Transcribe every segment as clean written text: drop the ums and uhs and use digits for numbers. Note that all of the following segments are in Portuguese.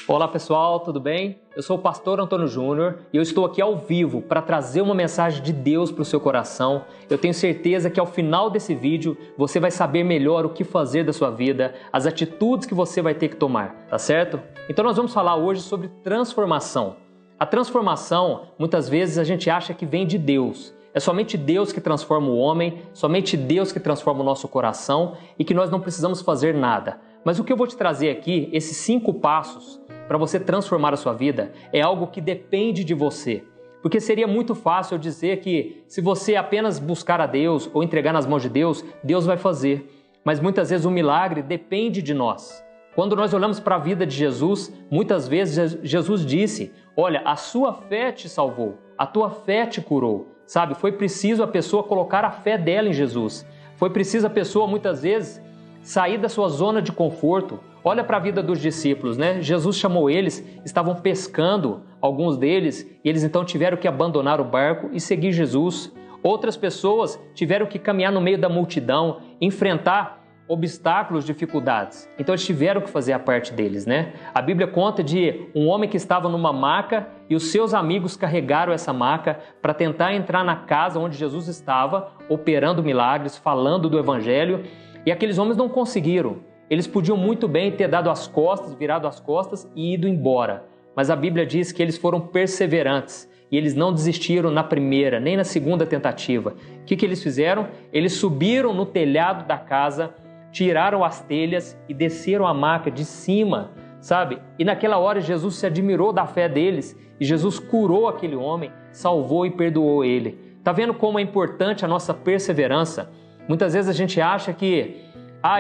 Olá pessoal, tudo bem? Eu sou o pastor Antônio Júnior e eu estou aqui ao vivo para trazer uma mensagem de Deus para o seu coração. Eu tenho certeza que ao final desse vídeo você vai saber melhor o que fazer da sua vida, as atitudes que você vai ter que tomar, tá certo? Então nós vamos falar hoje sobre transformação. A transformação, muitas vezes a gente acha que vem de Deus. É somente Deus que transforma o homem, somente Deus que transforma o nosso coração e que nós não precisamos fazer nada. Mas o que eu vou te trazer aqui, esses 5 passos para você transformar a sua vida, é algo que depende de você. Porque seria muito fácil eu dizer que se você apenas buscar a Deus ou entregar nas mãos de Deus, Deus vai fazer. Mas muitas vezes o milagre depende de nós. Quando nós olhamos para a vida de Jesus, muitas vezes Jesus disse, olha, a sua fé te salvou, a tua fé te curou. Sabe, foi preciso a pessoa colocar a fé dela em Jesus. Foi preciso a pessoa muitas vezes sair da sua zona de conforto. Olha para a vida dos discípulos, né? Jesus chamou eles, estavam pescando, alguns deles, e eles então tiveram que abandonar o barco e seguir Jesus. Outras pessoas tiveram que caminhar no meio da multidão, enfrentar obstáculos, dificuldades. Então eles tiveram que fazer a parte deles, né? A Bíblia conta de um homem que estava numa maca e os seus amigos carregaram essa maca para tentar entrar na casa onde Jesus estava, operando milagres, falando do Evangelho, e aqueles homens não conseguiram. Eles podiam muito bem ter dado as costas, virado as costas e ido embora. Mas a Bíblia diz que eles foram perseverantes e eles não desistiram na primeira, nem na segunda tentativa. O que eles fizeram? Eles subiram no telhado da casa, tiraram as telhas e desceram a maca de cima, sabe? E naquela hora Jesus se admirou da fé deles e Jesus curou aquele homem, salvou e perdoou ele. Tá vendo como é importante a nossa perseverança? Muitas vezes a gente acha que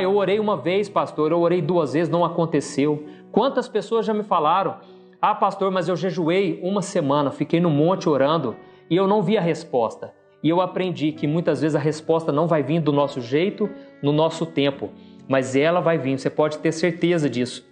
eu orei uma vez, pastor, eu orei 2 vezes, não aconteceu. Quantas pessoas já me falaram, pastor, mas eu jejuei 1 semana, fiquei no monte orando e eu não vi a resposta. E eu aprendi que muitas vezes a resposta não vai vir do nosso jeito, no nosso tempo, mas ela vai vir, você pode ter certeza disso.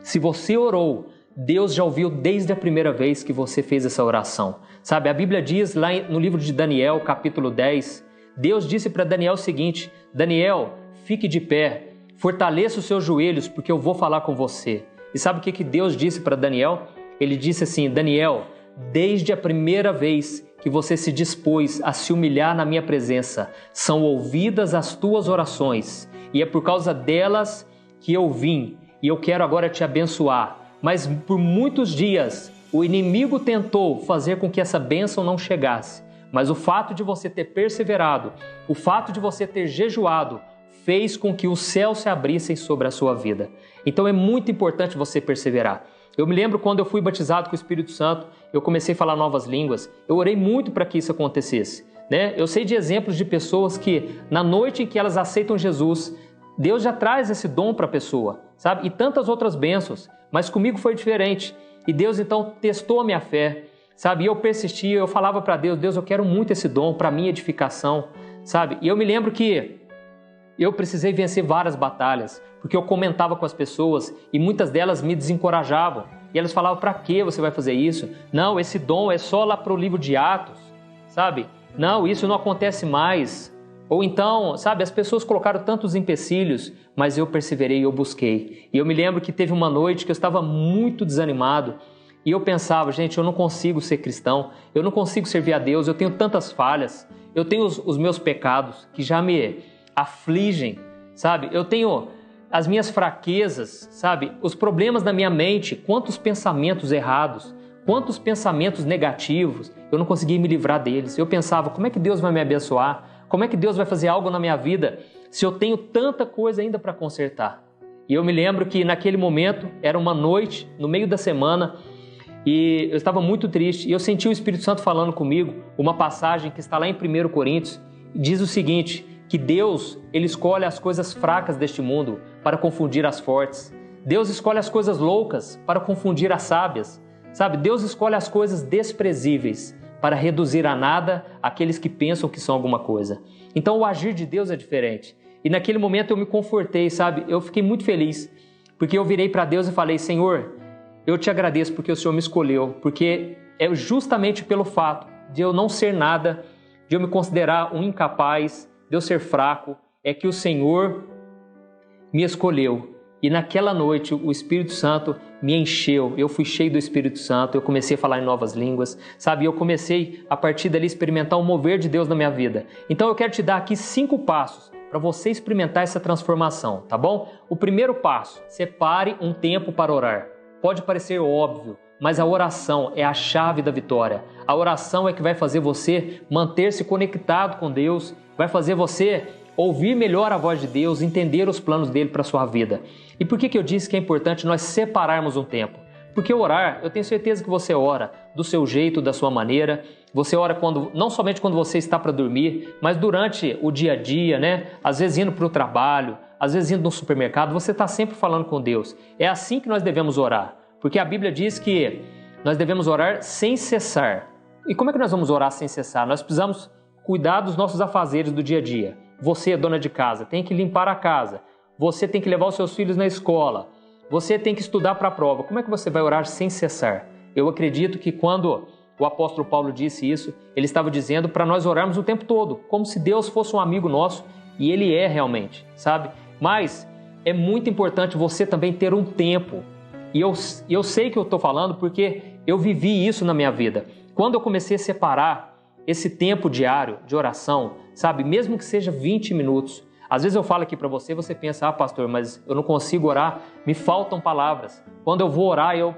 Se você orou, Deus já ouviu desde a primeira vez que você fez essa oração. Sabe, a Bíblia diz lá no livro de Daniel, capítulo 10, Deus disse para Daniel o seguinte, Daniel, fique de pé, fortaleça os seus joelhos, porque eu vou falar com você. E sabe o que Deus disse para Daniel? Ele disse assim, Daniel, desde a primeira vez que você se dispôs a se humilhar na minha presença, são ouvidas as tuas orações, e é por causa delas que eu vim, e eu quero agora te abençoar. Mas por muitos dias, o inimigo tentou fazer com que essa bênção não chegasse, mas o fato de você ter perseverado, o fato de você ter jejuado, fez com que os céus se abrissem sobre a sua vida. Então é muito importante você perseverar. Eu me lembro quando eu fui batizado com o Espírito Santo, eu comecei a falar novas línguas, eu orei muito para que isso acontecesse, né? Eu sei de exemplos de pessoas que, na noite em que elas aceitam Jesus, Deus já traz esse dom para a pessoa, sabe? E tantas outras bênçãos, mas comigo foi diferente. E Deus então testou a minha fé, sabe? E eu persistia, eu falava para Deus, Deus, eu quero muito esse dom para minha edificação, sabe? E eu me lembro que eu precisei vencer várias batalhas, porque eu comentava com as pessoas e muitas delas me desencorajavam. E elas falavam, para que você vai fazer isso? Não, esse dom é só lá para o livro de Atos, sabe? Não, isso não acontece mais. Ou então, sabe, as pessoas colocaram tantos empecilhos, mas eu perseverei e eu busquei. E eu me lembro que teve uma noite que eu estava muito desanimado e eu pensava, gente, eu não consigo ser cristão, eu não consigo servir a Deus, eu tenho tantas falhas, eu tenho os meus pecados que já me afligem, sabe? Eu tenho as minhas fraquezas, sabe? Os problemas da minha mente, quantos pensamentos errados, quantos pensamentos negativos, eu não conseguia me livrar deles. Eu pensava, como é que Deus vai me abençoar? Como é que Deus vai fazer algo na minha vida se eu tenho tanta coisa ainda para consertar? E eu me lembro que naquele momento, era uma noite, no meio da semana, e eu estava muito triste, e eu senti o Espírito Santo falando comigo, uma passagem que está lá em 1 Coríntios, e diz o seguinte, que Deus, Ele escolhe as coisas fracas deste mundo para confundir as fortes. Deus escolhe as coisas loucas para confundir as sábias. Sabe, Deus escolhe as coisas desprezíveis para reduzir a nada aqueles que pensam que são alguma coisa. Então o agir de Deus é diferente. E naquele momento eu me confortei, sabe? Eu fiquei muito feliz, porque eu virei para Deus e falei, Senhor, eu te agradeço porque o Senhor me escolheu, porque é justamente pelo fato de eu não ser nada, de eu me considerar um incapaz, de eu ser fraco, é que o Senhor me escolheu. E naquela noite o Espírito Santo me encheu, eu fui cheio do Espírito Santo, eu comecei a falar em novas línguas, sabe? Eu comecei a partir dali a experimentar o mover de Deus na minha vida. Então eu quero te dar aqui 5 passos para você experimentar essa transformação, tá bom? O primeiro passo, separe um tempo para orar. Pode parecer óbvio, mas a oração é a chave da vitória. A oração é que vai fazer você manter-se conectado com Deus, vai fazer você ouvir melhor a voz de Deus, entender os planos dele para a sua vida. E por que eu disse que é importante nós separarmos um tempo? Porque orar, eu tenho certeza que você ora do seu jeito, da sua maneira. Você ora não somente quando você está para dormir, mas durante o dia a dia, né? Às vezes indo para o trabalho, às vezes indo no supermercado, você está sempre falando com Deus. É assim que nós devemos orar. Porque a Bíblia diz que nós devemos orar sem cessar. E como é que nós vamos orar sem cessar? Nós precisamos cuidar dos nossos afazeres do dia a dia. Você, dona de casa, tem que limpar a casa. Você tem que levar os seus filhos na escola. Você tem que estudar para a prova. Como é que você vai orar sem cessar? Eu acredito que quando o apóstolo Paulo disse isso, ele estava dizendo para nós orarmos o tempo todo, como se Deus fosse um amigo nosso, e ele é realmente, sabe? Mas é muito importante você também ter um tempo. E eu sei que eu estou falando porque eu vivi isso na minha vida. Quando eu comecei a separar esse tempo diário de oração, sabe, mesmo que seja 20 minutos. Às vezes eu falo aqui para você, você pensa, pastor, mas eu não consigo orar, me faltam palavras. Quando eu vou orar, eu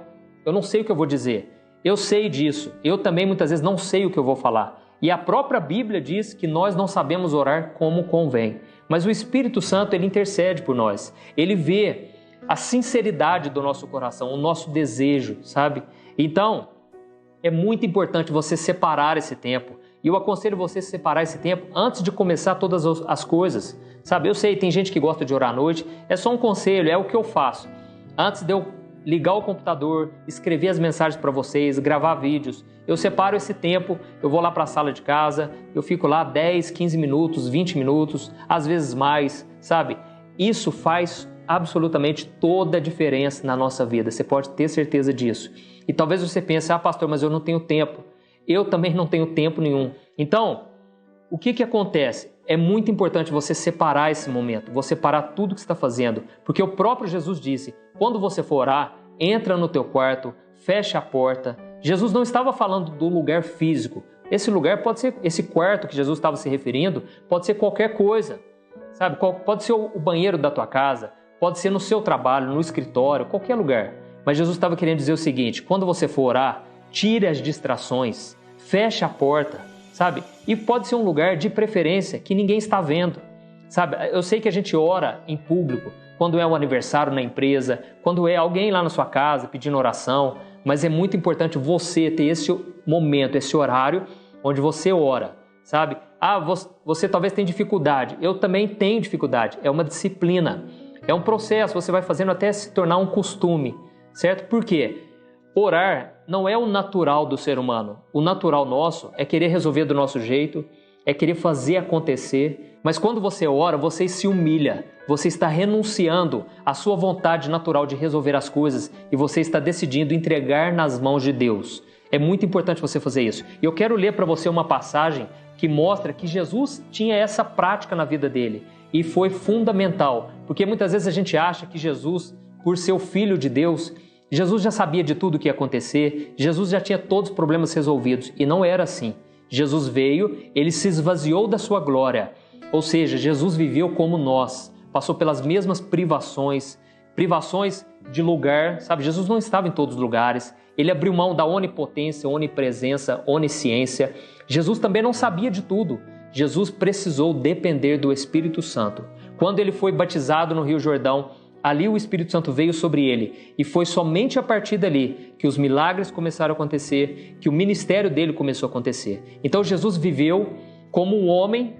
não sei o que eu vou dizer. Eu sei disso. Eu também muitas vezes não sei o que eu vou falar. E a própria Bíblia diz que nós não sabemos orar como convém. Mas o Espírito Santo, ele intercede por nós. Ele vê a sinceridade do nosso coração, o nosso desejo, sabe? Então, é muito importante você separar esse tempo. E eu aconselho você a separar esse tempo antes de começar todas as coisas. Sabe, eu sei, tem gente que gosta de orar à noite. É só um conselho, é o que eu faço. Antes de eu ligar o computador, escrever as mensagens para vocês, gravar vídeos, eu separo esse tempo, eu vou lá para a sala de casa, eu fico lá 10, 15 minutos, 20 minutos, às vezes mais, sabe? Isso faz absolutamente toda a diferença na nossa vida. Você pode ter certeza disso. E talvez você pense, pastor, mas eu não tenho tempo. Eu também não tenho tempo nenhum. Então, o que acontece? É muito importante você separar esse momento, você parar tudo que você está fazendo, porque o próprio Jesus disse, quando você for orar, entra no teu quarto, fecha a porta. Jesus não estava falando do lugar físico. Esse lugar pode ser, esse quarto que Jesus estava se referindo, pode ser qualquer coisa, sabe? Pode ser o banheiro da tua casa, pode ser no seu trabalho, no escritório, qualquer lugar. Mas Jesus estava querendo dizer o seguinte, quando você for orar, tire as distrações, feche a porta, sabe? E pode ser um lugar de preferência que ninguém está vendo, sabe? Eu sei que a gente ora em público, quando é um aniversário na empresa, quando é alguém lá na sua casa pedindo oração, mas é muito importante você ter esse momento, esse horário onde você ora, sabe? Você talvez tenha dificuldade, eu também tenho dificuldade, é uma disciplina, é um processo, você vai fazendo até se tornar um costume, certo? Por quê? Orar não é o natural do ser humano. O natural nosso é querer resolver do nosso jeito, é querer fazer acontecer. Mas quando você ora, você se humilha. Você está renunciando à sua vontade natural de resolver as coisas e você está decidindo entregar nas mãos de Deus. É muito importante você fazer isso. E eu quero ler para você uma passagem que mostra que Jesus tinha essa prática na vida dele. E foi fundamental, porque muitas vezes a gente acha que Jesus, por ser o Filho de Deus, Jesus já sabia de tudo o que ia acontecer, Jesus já tinha todos os problemas resolvidos, e não era assim. Jesus veio, ele se esvaziou da sua glória, ou seja, Jesus viveu como nós, passou pelas mesmas privações de lugar, sabe? Jesus não estava em todos os lugares, ele abriu mão da onipotência, onipresença, onisciência. Jesus também não sabia de tudo, Jesus precisou depender do Espírito Santo. Quando ele foi batizado no Rio Jordão, ali o Espírito Santo veio sobre ele e foi somente a partir dali que os milagres começaram a acontecer, que o ministério dele começou a acontecer. Então Jesus viveu como um homem,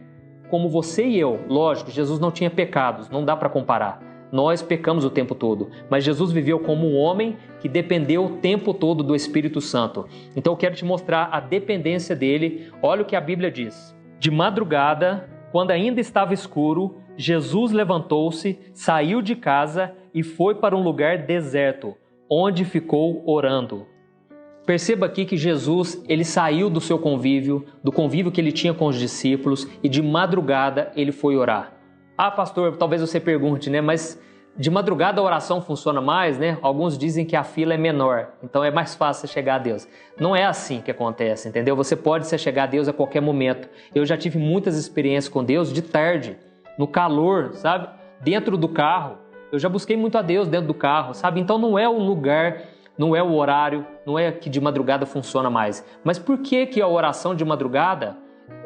como você e eu. Lógico, Jesus não tinha pecados, não dá para comparar. Nós pecamos o tempo todo, mas Jesus viveu como um homem que dependeu o tempo todo do Espírito Santo. Então eu quero te mostrar a dependência dele. Olha o que a Bíblia diz. De madrugada, quando ainda estava escuro, Jesus levantou-se, saiu de casa e foi para um lugar deserto, onde ficou orando. Perceba aqui que Jesus, ele saiu do seu convívio, do convívio que ele tinha com os discípulos, e de madrugada ele foi orar. Ah, pastor, talvez você pergunte, né? Mas de madrugada a oração funciona mais, né? Alguns dizem que a fila é menor, então é mais fácil você chegar a Deus. Não é assim que acontece, entendeu? Você pode se chegar a Deus a qualquer momento. Eu já tive muitas experiências com Deus de tarde, no calor, sabe? Dentro do carro. Eu já busquei muito a Deus dentro do carro, sabe? Então não é o lugar, não é o horário, não é que de madrugada funciona mais. Mas por que que a oração de madrugada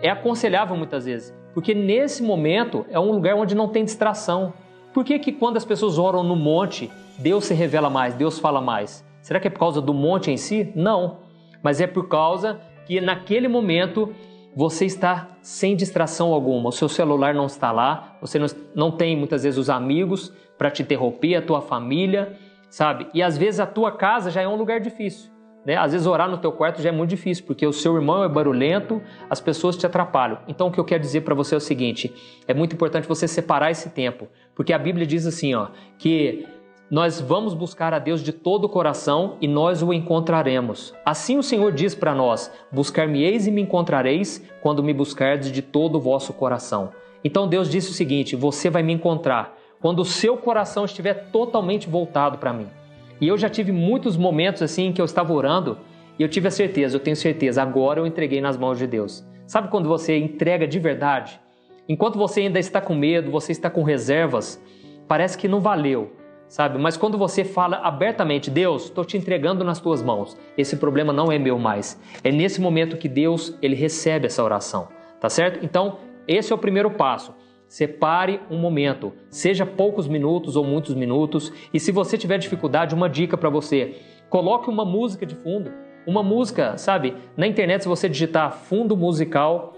é aconselhável muitas vezes? Porque nesse momento é um lugar onde não tem distração. Por que que quando as pessoas oram no monte, Deus se revela mais, Deus fala mais? Será que é por causa do monte em si? Não. Mas é por causa que naquele momento você está sem distração alguma. O seu celular não está lá, você não tem muitas vezes os amigos para te interromper, a tua família, sabe? E às vezes a tua casa já é um lugar difícil, né? Às vezes orar no teu quarto já é muito difícil, porque o seu irmão é barulhento, as pessoas te atrapalham. Então o que eu quero dizer para você é o seguinte, é muito importante você separar esse tempo, porque a Bíblia diz assim, ó, que nós vamos buscar a Deus de todo o coração e nós o encontraremos. Assim o Senhor diz para nós, buscar-me-eis e me encontrareis quando me buscardes de todo o vosso coração. Então Deus disse o seguinte, você vai me encontrar quando o seu coração estiver totalmente voltado para mim. E eu já tive muitos momentos assim em que eu estava orando e eu tive a certeza, eu tenho certeza, agora eu entreguei nas mãos de Deus. Sabe quando você entrega de verdade? Enquanto você ainda está com medo, você está com reservas, parece que não valeu, sabe? Mas quando você fala abertamente, Deus, estou te entregando nas tuas mãos, esse problema não é meu mais. É nesse momento que Deus, ele recebe essa oração, tá certo? Então, esse é o primeiro passo. Separe um momento, seja poucos minutos ou muitos minutos, e se você tiver dificuldade, uma dica para você, coloque uma música de fundo, uma música, sabe? Na internet, se você digitar fundo musical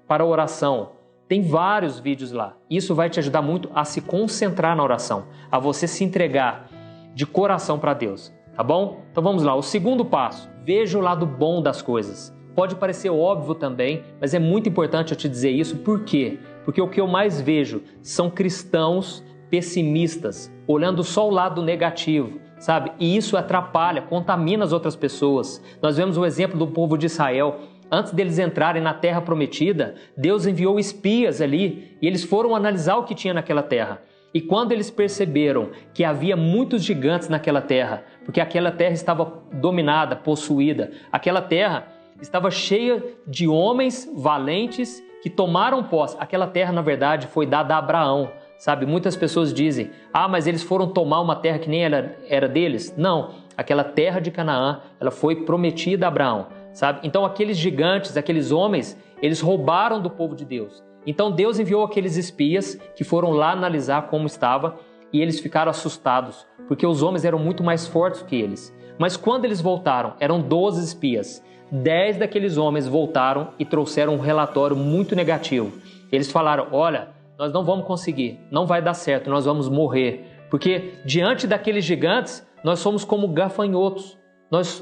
para oração, tem vários vídeos lá. Isso vai te ajudar muito a se concentrar na oração, a você se entregar de coração para Deus, tá bom? Então vamos lá, o segundo passo, veja o lado bom das coisas. Pode parecer óbvio também, mas é muito importante eu te dizer isso, por quê? Porque o que eu mais vejo são cristãos pessimistas, olhando só o lado negativo, sabe? E isso atrapalha, contamina as outras pessoas. Nós vemos o exemplo do povo de Israel. Antes deles entrarem na terra prometida, Deus enviou espias ali e eles foram analisar o que tinha naquela terra. E quando eles perceberam que havia muitos gigantes naquela terra, porque aquela terra estava dominada, possuída, aquela terra estava cheia de homens valentes que tomaram posse. Aquela terra, na verdade, foi dada a Abraão, sabe? Muitas pessoas dizem, mas eles foram tomar uma terra que nem era deles. Não, aquela terra de Canaã, ela foi prometida a Abraão, sabe? Então aqueles gigantes, aqueles homens, eles roubaram do povo de Deus. Então Deus enviou aqueles espias que foram lá analisar como estava e eles ficaram assustados, porque os homens eram muito mais fortes que eles. Mas quando eles voltaram, eram 12 espias. 10 daqueles homens voltaram e trouxeram um relatório muito negativo. Eles falaram, olha, nós não vamos conseguir, não vai dar certo, nós vamos morrer. Porque diante daqueles gigantes, nós somos como gafanhotos. Nós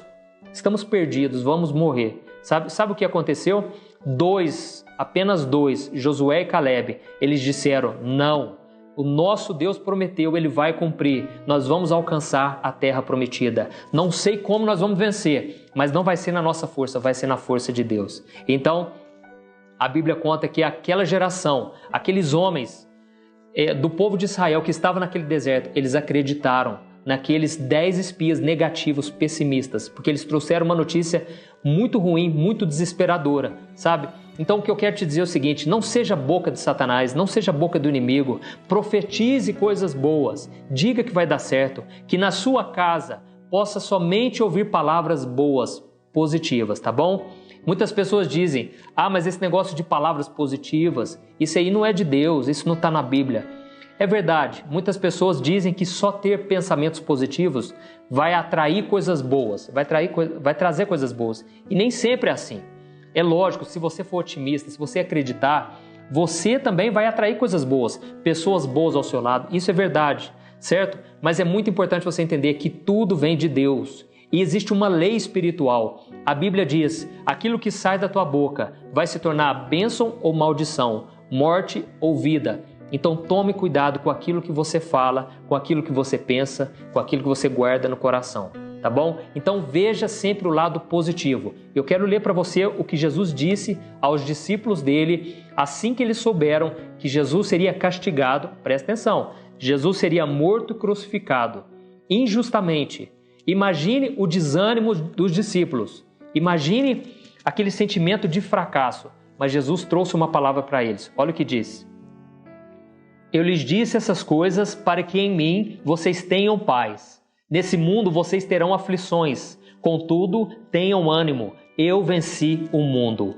estamos perdidos, vamos morrer. Sabe o que aconteceu? Apenas dois, Josué e Caleb, eles disseram, não, o nosso Deus prometeu, ele vai cumprir, nós vamos alcançar a terra prometida. Não sei como nós vamos vencer, mas não vai ser na nossa força, vai ser na força de Deus. Então, a Bíblia conta que aquela geração, aqueles homens do povo de Israel que estavam naquele deserto, eles acreditaram naqueles 10 espias negativos, pessimistas, porque eles trouxeram uma notícia muito ruim, muito desesperadora, sabe? Então o que eu quero te dizer é o seguinte, não seja boca de Satanás, não seja boca do inimigo, profetize coisas boas, diga que vai dar certo, que na sua casa possa somente ouvir palavras boas, positivas, tá bom? Muitas pessoas dizem, mas esse negócio de palavras positivas, isso aí não é de Deus, isso não está na Bíblia. É verdade, muitas pessoas dizem que só ter pensamentos positivos vai atrair coisas boas, vai trazer coisas boas. E nem sempre é assim. É lógico, se você for otimista, se você acreditar, você também vai atrair coisas boas, pessoas boas ao seu lado. Isso é verdade, certo? Mas é muito importante você entender que tudo vem de Deus. E existe uma lei espiritual. A Bíblia diz, aquilo que sai da tua boca vai se tornar bênção ou maldição, morte ou vida. Então tome cuidado com aquilo que você fala, com aquilo que você pensa, com aquilo que você guarda no coração. tá bom? Então veja sempre o lado positivo. Eu quero ler para você o que Jesus disse aos discípulos dele assim que eles souberam que Jesus seria castigado. Presta atenção, Jesus seria morto e crucificado injustamente. Imagine o desânimo dos discípulos, imagine aquele sentimento de fracasso, mas Jesus trouxe uma palavra para eles. Olha o que diz: eu lhes disse essas coisas para que em mim vocês tenham paz. Nesse mundo vocês terão aflições, contudo tenham ânimo, eu venci o mundo.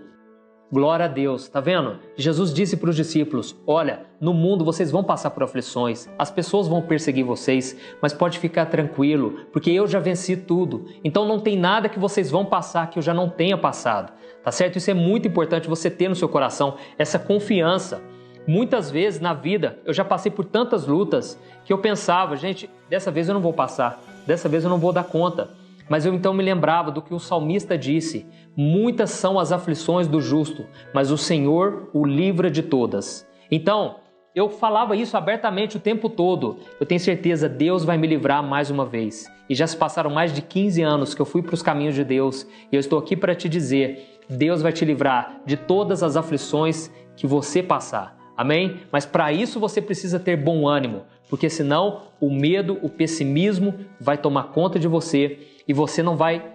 Glória a Deus, tá vendo? Jesus disse para os discípulos: olha, no mundo vocês vão passar por aflições, as pessoas vão perseguir vocês, mas pode ficar tranquilo, porque eu já venci tudo. Então não tem nada que vocês vão passar que eu já não tenha passado, tá certo? Isso é muito importante você ter no seu coração, essa confiança. Muitas vezes na vida eu já passei por tantas lutas que eu pensava, gente, dessa vez eu não vou passar, dessa vez eu não vou dar conta. Mas eu então me lembrava do que o salmista disse: muitas são as aflições do justo, mas o Senhor o livra de todas. Então, eu falava isso abertamente o tempo todo. Eu tenho certeza, Deus vai me livrar mais uma vez. E já se passaram mais de 15 anos que eu fui para os caminhos de Deus. E eu estou aqui para te dizer, Deus vai te livrar de todas as aflições que você passar. Amém? Mas para isso você precisa ter bom ânimo, porque senão o medo, o pessimismo vai tomar conta de você e você não vai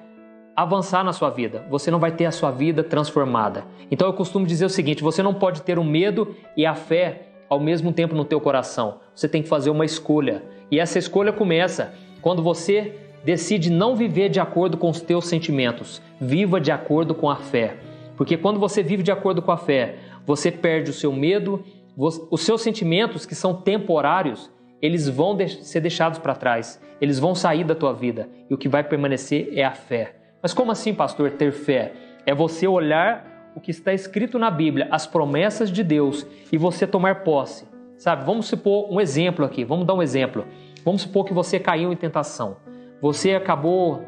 avançar na sua vida, você não vai ter a sua vida transformada. Então eu costumo dizer o seguinte: você não pode ter o medo e a fé ao mesmo tempo no teu coração. Você tem que fazer uma escolha. E essa escolha começa quando você decide não viver de acordo com os teus sentimentos. Viva de acordo com a fé. Porque quando você vive de acordo com a fé, você perde o seu medo, os seus sentimentos que são temporários, eles vão ser deixados para trás, eles vão sair da tua vida e o que vai permanecer é a fé. Mas como assim, pastor, ter fé? É você olhar o que está escrito na Bíblia, as promessas de Deus e você tomar posse. Sabe, vamos supor um exemplo aqui, vamos dar um exemplo. Vamos supor que você caiu em tentação, você acabou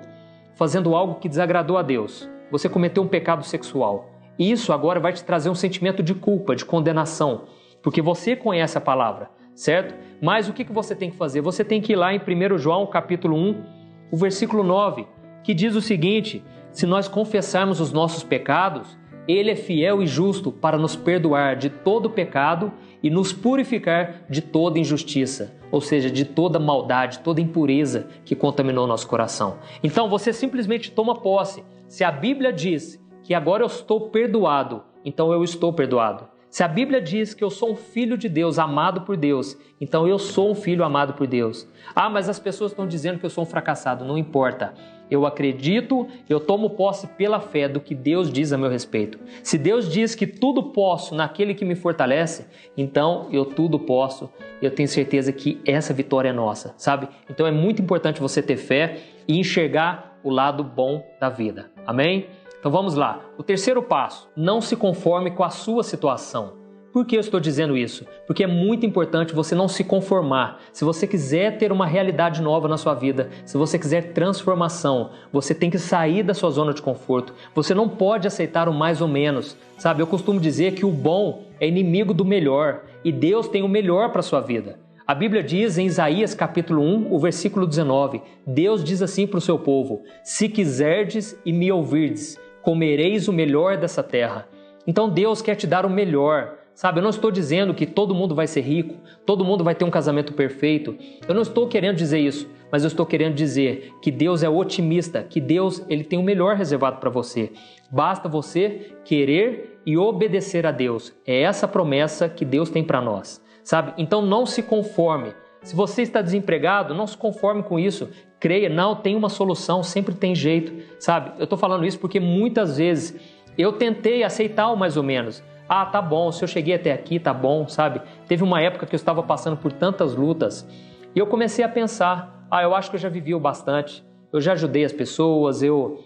fazendo algo que desagradou a Deus, você cometeu um pecado sexual. Isso agora vai te trazer um sentimento de culpa, de condenação, porque você conhece a palavra, certo? Mas o que você tem que fazer? Você tem que ir lá em 1 João capítulo 1, o versículo 9, que diz o seguinte: se nós confessarmos os nossos pecados, Ele é fiel e justo para nos perdoar de todo pecado e nos purificar de toda injustiça, ou seja, de toda maldade, toda impureza que contaminou nosso coração. Então você simplesmente toma posse. Se a Bíblia diz que agora eu estou perdoado, então eu estou perdoado. Se a Bíblia diz que eu sou um filho de Deus, amado por Deus, então eu sou um filho amado por Deus. Ah, mas as pessoas estão dizendo que eu sou um fracassado. Não importa. Eu acredito, eu tomo posse pela fé do que Deus diz a meu respeito. Se Deus diz que tudo posso naquele que me fortalece, então eu tudo posso. Eu tenho certeza que essa vitória é nossa, sabe? Então é muito importante você ter fé e enxergar o lado bom da vida. Amém? Então vamos lá. O terceiro passo: não se conforme com a sua situação. Por que eu estou dizendo isso? Porque é muito importante você não se conformar. Se você quiser ter uma realidade nova na sua vida, se você quiser transformação, você tem que sair da sua zona de conforto. Você não pode aceitar o mais ou menos. Sabe, eu costumo dizer que o bom é inimigo do melhor e Deus tem o melhor para a sua vida. A Bíblia diz em Isaías capítulo 1, o versículo 19, Deus diz assim para o seu povo: se quiserdes e me ouvirdes, comereis o melhor dessa terra. Então Deus quer te dar o melhor. Sabe, eu não estou dizendo que todo mundo vai ser rico, todo mundo vai ter um casamento perfeito. Eu não estou querendo dizer isso, mas eu estou querendo dizer que Deus é otimista, que Deus ele tem o melhor reservado para você. Basta você querer e obedecer a Deus. É essa promessa que Deus tem para nós, sabe? Então não se conforme. Se você está desempregado, não se conforme com isso. Creia, não, tem uma solução, sempre tem jeito, sabe? Eu estou falando isso porque muitas vezes eu tentei aceitar o mais ou menos. Ah, tá bom, se eu cheguei até aqui, tá bom, sabe? Teve uma época que eu estava passando por tantas lutas e eu comecei a pensar, eu acho que eu já vivi o bastante, eu já ajudei as pessoas, eu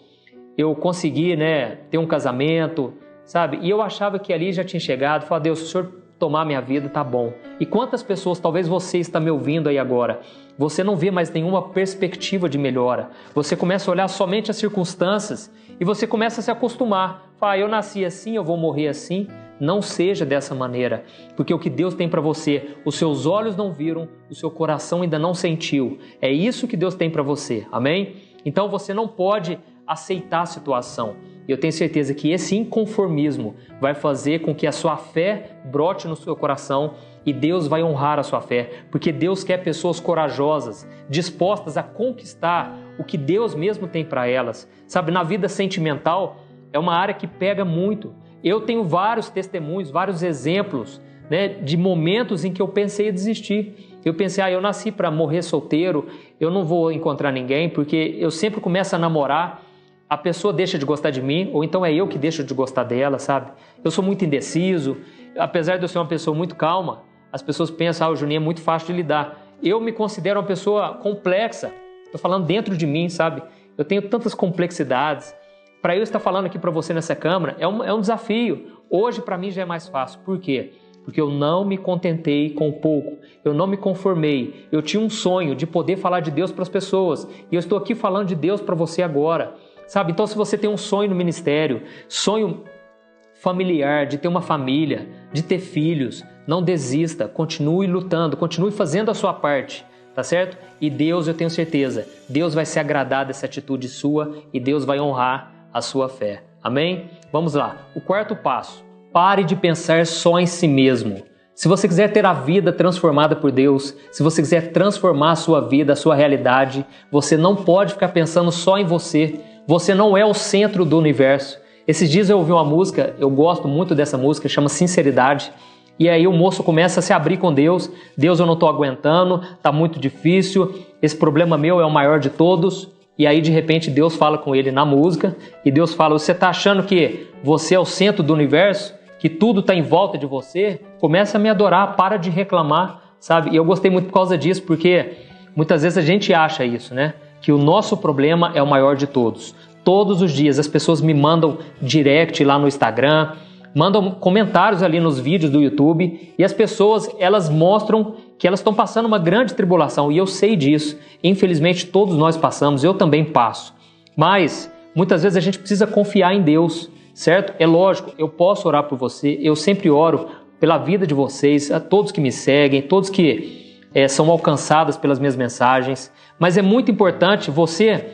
consegui, né, ter um casamento, sabe? E eu achava que ali já tinha chegado, falei, Deus, se o Senhor tomar minha vida, tá bom. E quantas pessoas, talvez você está me ouvindo aí agora, você não vê mais nenhuma perspectiva de melhora, você começa a olhar somente as circunstâncias e você começa a se acostumar, fala, eu nasci assim, eu vou morrer assim. Não seja dessa maneira, porque o que Deus tem para você, os seus olhos não viram, o seu coração ainda não sentiu. É isso que Deus tem para você, amém? Então você não pode aceitar a situação. Eu tenho certeza que esse inconformismo vai fazer com que a sua fé brote no seu coração e Deus vai honrar a sua fé, porque Deus quer pessoas corajosas, dispostas a conquistar o que Deus mesmo tem para elas. Sabe, na vida sentimental é uma área que pega muito. Eu tenho vários testemunhos, vários exemplos, né, de momentos em que eu pensei em desistir. Eu pensei, eu nasci para morrer solteiro, eu não vou encontrar ninguém, porque eu sempre começo a namorar, a pessoa deixa de gostar de mim, ou então é eu que deixo de gostar dela, sabe? Eu sou muito indeciso, apesar de eu ser uma pessoa muito calma, as pessoas pensam, o Juninho é muito fácil de lidar. Eu me considero uma pessoa complexa, estou falando dentro de mim, sabe? Eu tenho tantas complexidades. Para eu estar falando aqui para você nessa câmera, é um desafio. Hoje, para mim, já é mais fácil. Por quê? Porque eu não me contentei com pouco, eu não me conformei. Eu tinha um sonho de poder falar de Deus para as pessoas, e eu estou aqui falando de Deus para você agora. Sabe? Então, se você tem um sonho no ministério, sonho familiar, de ter uma família, de ter filhos, não desista, continue lutando, continue fazendo a sua parte, tá certo? E Deus, eu tenho certeza, Deus vai se agradar dessa atitude sua e Deus vai honrar a sua fé. Amém? Vamos lá. O quarto passo, pare de pensar só em si mesmo. Se você quiser ter a vida transformada por Deus, se você quiser transformar a sua vida, a sua realidade, você não pode ficar pensando só em você. Você não é o centro do universo. Esses dias eu ouvi uma música, eu gosto muito dessa música, chama Sinceridade. E aí o moço começa a se abrir com Deus. Deus, eu não estou aguentando, está muito difícil, esse problema meu é o maior de todos. E aí de repente Deus fala com ele na música e Deus fala, você está achando que você é o centro do universo? Que tudo está em volta de você? Começa a me adorar, para de reclamar, sabe? E eu gostei muito por causa disso, porque muitas vezes a gente acha isso, né? Que o nosso problema é o maior de todos. Todos os dias as pessoas me mandam direct lá no Instagram, mandam comentários ali nos vídeos do YouTube e as pessoas, elas mostram que elas estão passando uma grande tribulação e eu sei disso. Infelizmente todos nós passamos, eu também passo. Mas muitas vezes a gente precisa confiar em Deus, certo? É lógico, eu posso orar por você, eu sempre oro pela vida de vocês, a todos que me seguem, todos que são alcançados pelas minhas mensagens. Mas é muito importante você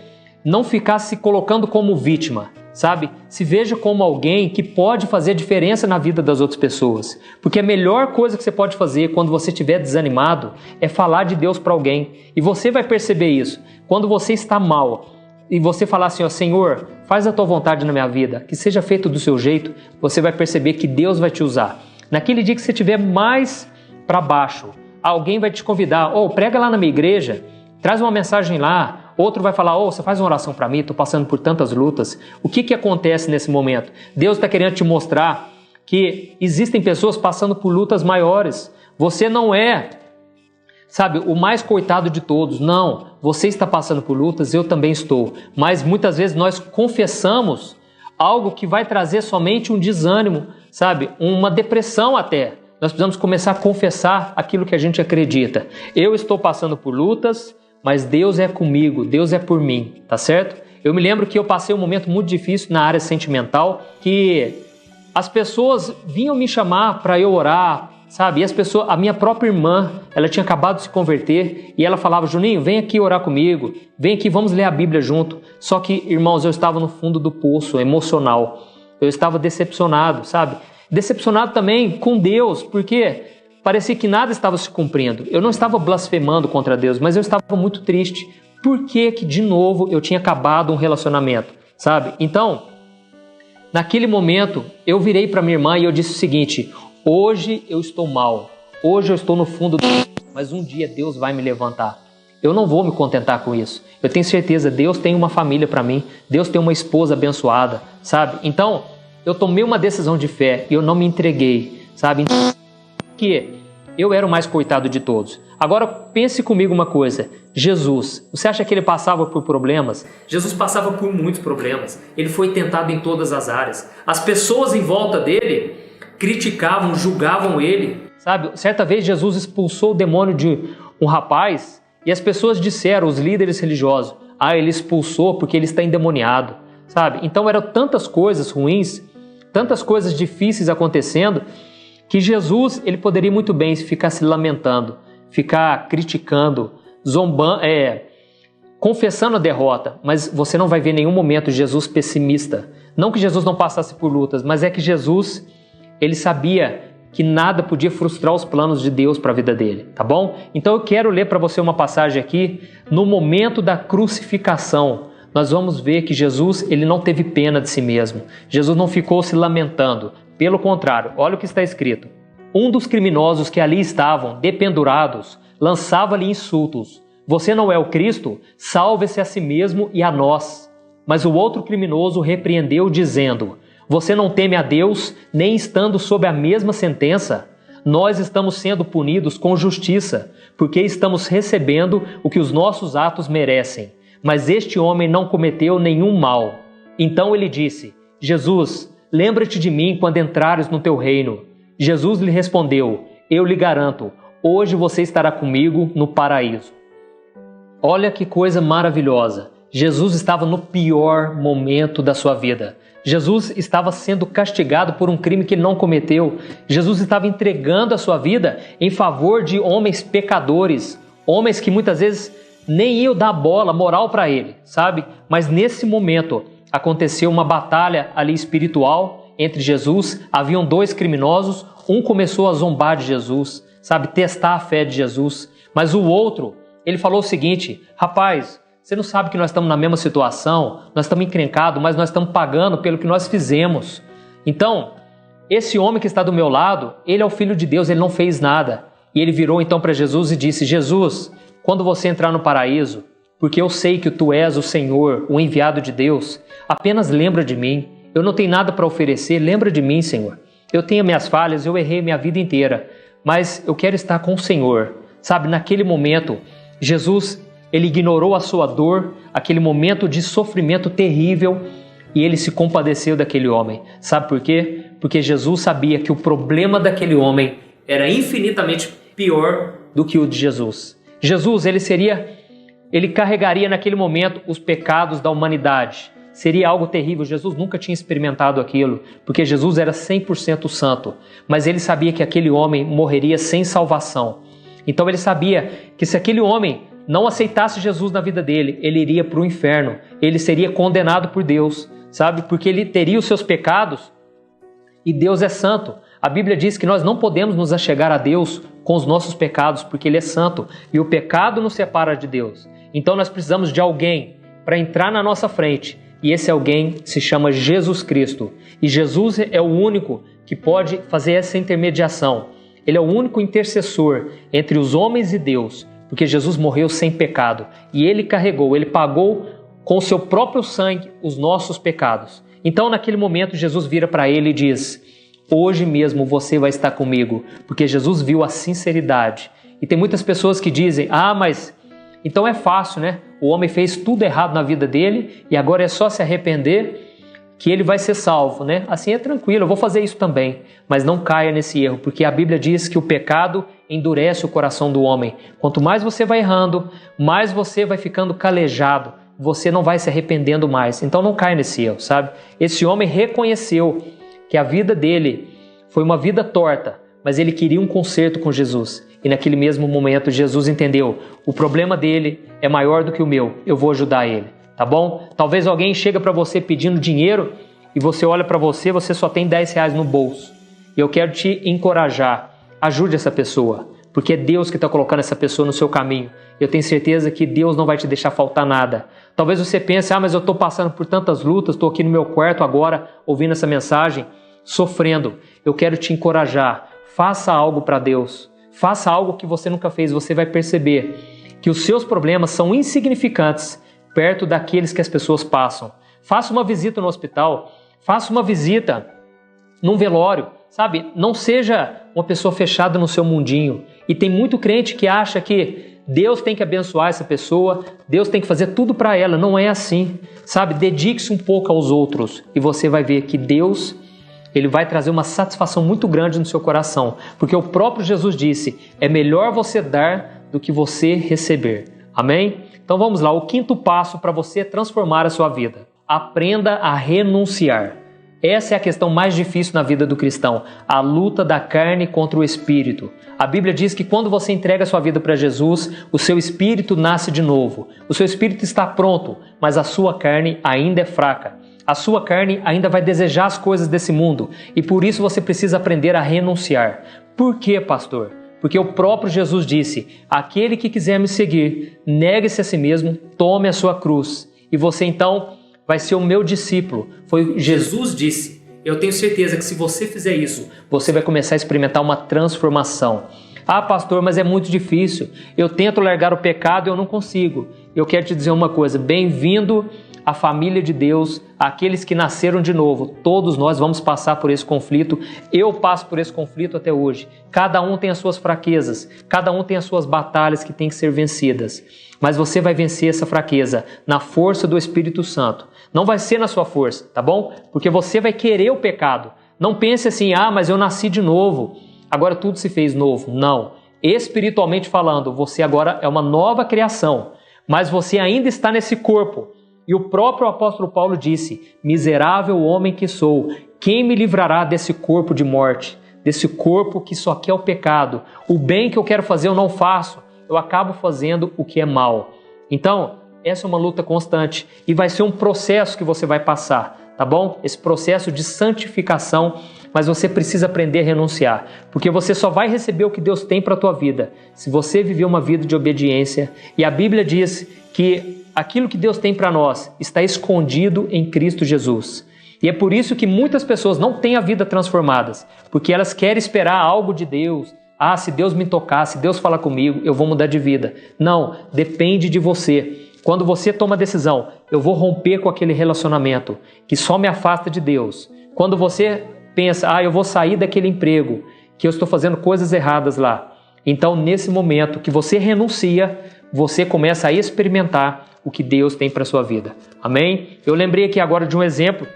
não ficar se colocando como vítima, sabe? Se veja como alguém que pode fazer diferença na vida das outras pessoas. Porque a melhor coisa que você pode fazer quando você estiver desanimado é falar de Deus para alguém. E você vai perceber isso. Quando você está mal e você falar assim, Senhor, faz a tua vontade na minha vida, que seja feito do seu jeito, você vai perceber que Deus vai te usar. Naquele dia que você estiver mais para baixo, alguém vai te convidar, prega lá na minha igreja, traz uma mensagem lá, outro vai falar, você faz uma oração para mim, estou passando por tantas lutas. O que acontece nesse momento? Deus está querendo te mostrar que existem pessoas passando por lutas maiores. Você não é, sabe, o mais coitado de todos. Não, você está passando por lutas, eu também estou. Mas muitas vezes nós confessamos algo que vai trazer somente um desânimo, sabe, uma depressão até. Nós precisamos começar a confessar aquilo que a gente acredita. Eu estou passando por lutas, mas Deus é comigo, Deus é por mim, tá certo? Eu me lembro que eu passei um momento muito difícil na área sentimental, que as pessoas vinham me chamar para eu orar, sabe? E a minha própria irmã, ela tinha acabado de se converter e ela falava, Juninho, vem aqui orar comigo, vem aqui, vamos ler a Bíblia junto. Só que, irmãos, eu estava no fundo do poço emocional, eu estava decepcionado, sabe? Decepcionado também com Deus, porque parecia que nada estava se cumprindo. Eu não estava blasfemando contra Deus, mas eu estava muito triste. Por que de novo eu tinha acabado um relacionamento, sabe? Então, naquele momento, eu virei para minha irmã e eu disse o seguinte, hoje eu estou mal, hoje eu estou no fundo do... mas um dia Deus vai me levantar. Eu não vou me contentar com isso. Eu tenho certeza, Deus tem uma família para mim, Deus tem uma esposa abençoada, sabe? Então, eu tomei uma decisão de fé e eu não me entreguei, sabe? Que eu era o mais coitado de todos. Agora pense comigo uma coisa, Jesus, você acha que ele passava por problemas? Jesus passava por muitos problemas, ele foi tentado em todas as áreas. As pessoas em volta dele criticavam, julgavam ele. Sabe, certa vez Jesus expulsou o demônio de um rapaz e as pessoas disseram, os líderes religiosos, ele expulsou porque ele está endemoniado, sabe? Então eram tantas coisas ruins, tantas coisas difíceis acontecendo, que Jesus, ele poderia muito bem ficar se lamentando, ficar criticando, zombando, confessando a derrota, mas você não vai ver em nenhum momento Jesus pessimista. Não que Jesus não passasse por lutas, mas é que Jesus, ele sabia que nada podia frustrar os planos de Deus para a vida dele, tá bom? Então eu quero ler para você uma passagem aqui, no momento da crucificação. Nós vamos ver que Jesus, ele não teve pena de si mesmo. Jesus não ficou se lamentando. Pelo contrário, olha o que está escrito. Um dos criminosos que ali estavam, dependurados, lançava-lhe insultos. Você não é o Cristo? Salve-se a si mesmo e a nós. Mas o outro criminoso repreendeu, dizendo: você não teme a Deus, nem estando sob a mesma sentença? Nós estamos sendo punidos com justiça, porque estamos recebendo o que os nossos atos merecem. Mas este homem não cometeu nenhum mal. Então ele disse: Jesus, lembra-te de mim quando entrares no teu reino. Jesus lhe respondeu: eu lhe garanto, hoje você estará comigo no paraíso. Olha que coisa maravilhosa. Jesus estava no pior momento da sua vida. Jesus estava sendo castigado por um crime que ele não cometeu. Jesus estava entregando a sua vida em favor de homens pecadores, homens que muitas vezes nem iam dar bola, moral para ele, sabe? Mas nesse momento aconteceu uma batalha ali espiritual entre Jesus. Haviam dois criminosos, um começou a zombar de Jesus, sabe? Testar a fé de Jesus. Mas o outro, ele falou o seguinte: rapaz, você não sabe que nós estamos na mesma situação, nós estamos encrencados, mas nós estamos pagando pelo que nós fizemos. Então, esse homem que está do meu lado, ele é o Filho de Deus, ele não fez nada. E ele virou então para Jesus e disse: Jesus, quando você entrar no paraíso, porque eu sei que tu és o Senhor, o enviado de Deus, apenas lembra de mim. Eu não tenho nada para oferecer, lembra de mim, Senhor. Eu tenho minhas falhas, eu errei minha vida inteira, mas eu quero estar com o Senhor. Sabe, naquele momento, Jesus, ele ignorou a sua dor, aquele momento de sofrimento terrível, e ele se compadeceu daquele homem. Sabe por quê? Porque Jesus sabia que o problema daquele homem era infinitamente pior do que o de Jesus. Jesus, ele carregaria naquele momento os pecados da humanidade. Seria algo terrível. Jesus nunca tinha experimentado aquilo, porque Jesus era 100% santo. Mas ele sabia que aquele homem morreria sem salvação. Então ele sabia que se aquele homem não aceitasse Jesus na vida dele, ele iria para o inferno. Ele seria condenado por Deus, sabe? Porque ele teria os seus pecados e Deus é santo. A Bíblia diz que nós não podemos nos achegar a Deus com os nossos pecados, porque Ele é santo e o pecado nos separa de Deus. Então nós precisamos de alguém para entrar na nossa frente, e esse alguém se chama Jesus Cristo. E Jesus é o único que pode fazer essa intermediação. Ele é o único intercessor entre os homens e Deus, porque Jesus morreu sem pecado e Ele carregou, Ele pagou com o seu próprio sangue os nossos pecados. Então naquele momento Jesus vira para ele e diz: hoje mesmo você vai estar comigo, porque Jesus viu a sinceridade. E tem muitas pessoas que dizem: ah, mas então é fácil, né? O homem fez tudo errado na vida dele e agora é só se arrepender que ele vai ser salvo, né? Assim é tranquilo, eu vou fazer isso também. Mas não caia nesse erro, porque a Bíblia diz que o pecado endurece o coração do homem. Quanto mais você vai errando, mais você vai ficando calejado, você não vai se arrependendo mais. Então não caia nesse erro, sabe? Esse homem reconheceu que a vida dele foi uma vida torta, mas ele queria um conserto com Jesus. E naquele mesmo momento Jesus entendeu: o problema dele é maior do que o meu, eu vou ajudar ele, tá bom? Talvez alguém chega para você pedindo dinheiro e você olha para você, você só tem 10 reais no bolso. E eu quero te encorajar, ajude essa pessoa, porque é Deus que está colocando essa pessoa no seu caminho. Eu tenho certeza que Deus não vai te deixar faltar nada. Talvez você pense: ah, mas eu estou passando por tantas lutas, estou aqui no meu quarto agora, ouvindo essa mensagem, sofrendo. Eu quero te encorajar, faça algo para Deus, faça algo que você nunca fez. Você vai perceber que os seus problemas são insignificantes perto daqueles que as pessoas passam. Faça uma visita no hospital, faça uma visita num velório, sabe? Não seja uma pessoa fechada no seu mundinho. E tem muito crente que acha que Deus tem que abençoar essa pessoa, Deus tem que fazer tudo para ela. Não é assim, sabe? Dedique-se um pouco aos outros e você vai ver que Deus, Ele vai trazer uma satisfação muito grande no seu coração, porque o próprio Jesus disse: é melhor você dar do que você receber. Amém? Então vamos lá, o quinto passo para você transformar a sua vida: aprenda a renunciar. Essa é a questão mais difícil na vida do cristão, a luta da carne contra o espírito. A Bíblia diz que quando você entrega a sua vida para Jesus, o seu espírito nasce de novo. O seu espírito está pronto, mas a sua carne ainda é fraca. A sua carne ainda vai desejar as coisas desse mundo e por isso você precisa aprender a renunciar. Por quê, pastor? Porque o próprio Jesus disse, aquele que quiser me seguir, negue-se a si mesmo, tome a sua cruz. E você então vai ser o meu discípulo. Foi Jesus disse. Eu tenho certeza que se você fizer isso, você vai começar a experimentar uma transformação. Ah, pastor, mas é muito difícil. Eu tento largar o pecado e eu não consigo. Eu quero te dizer uma coisa, bem-vindo à família de Deus, aqueles que nasceram de novo. Todos nós vamos passar por esse conflito. Eu passo por esse conflito até hoje. Cada um tem as suas fraquezas, cada um tem as suas batalhas que têm que ser vencidas. Mas você vai vencer essa fraqueza na força do Espírito Santo. Não vai ser na sua força, tá bom? Porque você vai querer o pecado. Não pense assim, ah, mas eu nasci de novo, agora tudo se fez novo. Não. Espiritualmente falando, você agora é uma nova criação, mas você ainda está nesse corpo. E o próprio apóstolo Paulo disse, miserável homem que sou, quem me livrará desse corpo de morte? Desse corpo que só quer o pecado. O bem que eu quero fazer eu não faço, eu acabo fazendo o que é mal. Então, essa é uma luta constante e vai ser um processo que você vai passar, tá bom? Esse processo de santificação, mas você precisa aprender a renunciar, porque você só vai receber o que Deus tem para a tua vida se você viver uma vida de obediência. E a Bíblia diz que aquilo que Deus tem para nós está escondido em Cristo Jesus. E é por isso que muitas pessoas não têm a vida transformadas, porque elas querem esperar algo de Deus. Ah, se Deus me tocar, se Deus falar comigo, eu vou mudar de vida. Não, depende de você. Quando você toma a decisão, eu vou romper com aquele relacionamento que só me afasta de Deus. Quando você pensa, ah, eu vou sair daquele emprego, que eu estou fazendo coisas erradas lá. Então, nesse momento que você renuncia, você começa a experimentar o que Deus tem para a sua vida. Amém? Eu lembrei aqui agora de um exemplo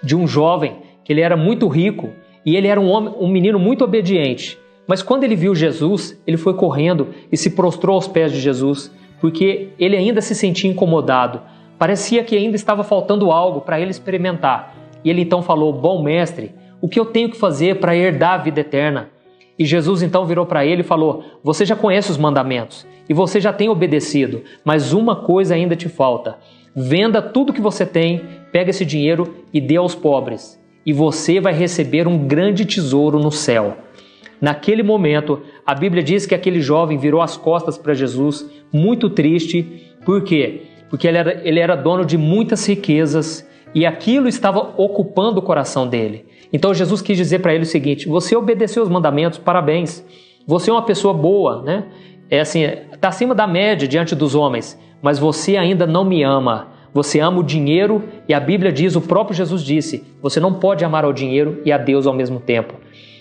de um jovem que ele era muito rico e ele era um menino muito obediente. Mas quando ele viu Jesus, ele foi correndo e se prostrou aos pés de Jesus, porque ele ainda se sentia incomodado. Parecia que ainda estava faltando algo para ele experimentar. E ele então falou, bom mestre, o que eu tenho que fazer para herdar a vida eterna? E Jesus então virou para ele e falou, você já conhece os mandamentos e você já tem obedecido, mas uma coisa ainda te falta. Venda tudo que você tem, pega esse dinheiro e dê aos pobres, e você vai receber um grande tesouro no céu. Naquele momento, a Bíblia diz que aquele jovem virou as costas para Jesus, muito triste. Por quê? Porque ele era dono de muitas riquezas e aquilo estava ocupando o coração dele. Então Jesus quis dizer para ele o seguinte, você obedeceu os mandamentos, parabéns. Você é uma pessoa boa, né? Está acima da média diante dos homens, mas você ainda não me ama. Você ama o dinheiro e a Bíblia diz, o próprio Jesus disse, você não pode amar ao dinheiro e a Deus ao mesmo tempo,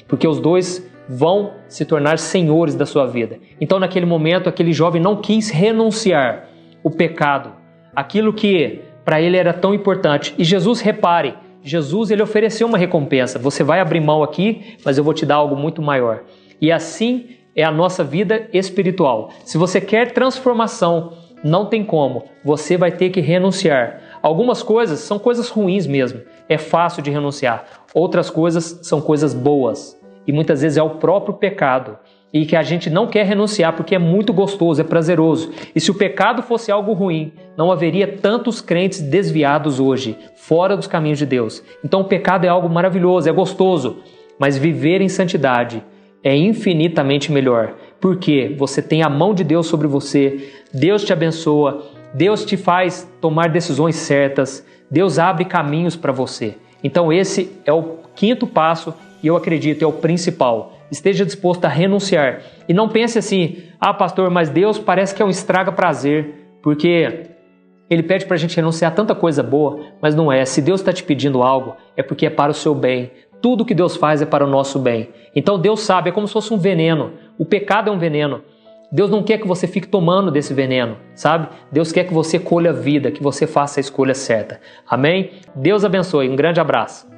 porque os dois vão se tornar senhores da sua vida. Então, naquele momento, aquele jovem não quis renunciar o pecado, aquilo que para ele era tão importante. E Jesus, repare, Jesus ele ofereceu uma recompensa. Você vai abrir mão aqui, mas eu vou te dar algo muito maior. E assim é a nossa vida espiritual. Se você quer transformação, não tem como. Você vai ter que renunciar. Algumas coisas são coisas ruins mesmo. É fácil de renunciar. Outras coisas são coisas boas. E muitas vezes é o próprio pecado. E que a gente não quer renunciar porque é muito gostoso, é prazeroso. E se o pecado fosse algo ruim, não haveria tantos crentes desviados hoje, fora dos caminhos de Deus. Então o pecado é algo maravilhoso, é gostoso. Mas viver em santidade é infinitamente melhor. Porque você tem a mão de Deus sobre você, Deus te abençoa, Deus te faz tomar decisões certas, Deus abre caminhos para você. Então esse é o quinto passo e eu acredito é o principal. Esteja disposto a renunciar. E não pense assim, ah pastor, mas Deus parece que é um estraga-prazer, porque Ele pede para a gente renunciar a tanta coisa boa, mas não é. Se Deus está te pedindo algo, é porque é para o seu bem. Tudo que Deus faz é para o nosso bem. Então Deus sabe, é como se fosse um veneno. O pecado é um veneno. Deus não quer que você fique tomando desse veneno, sabe? Deus quer que você colha a vida, que você faça a escolha certa. Amém? Deus abençoe. Um grande abraço.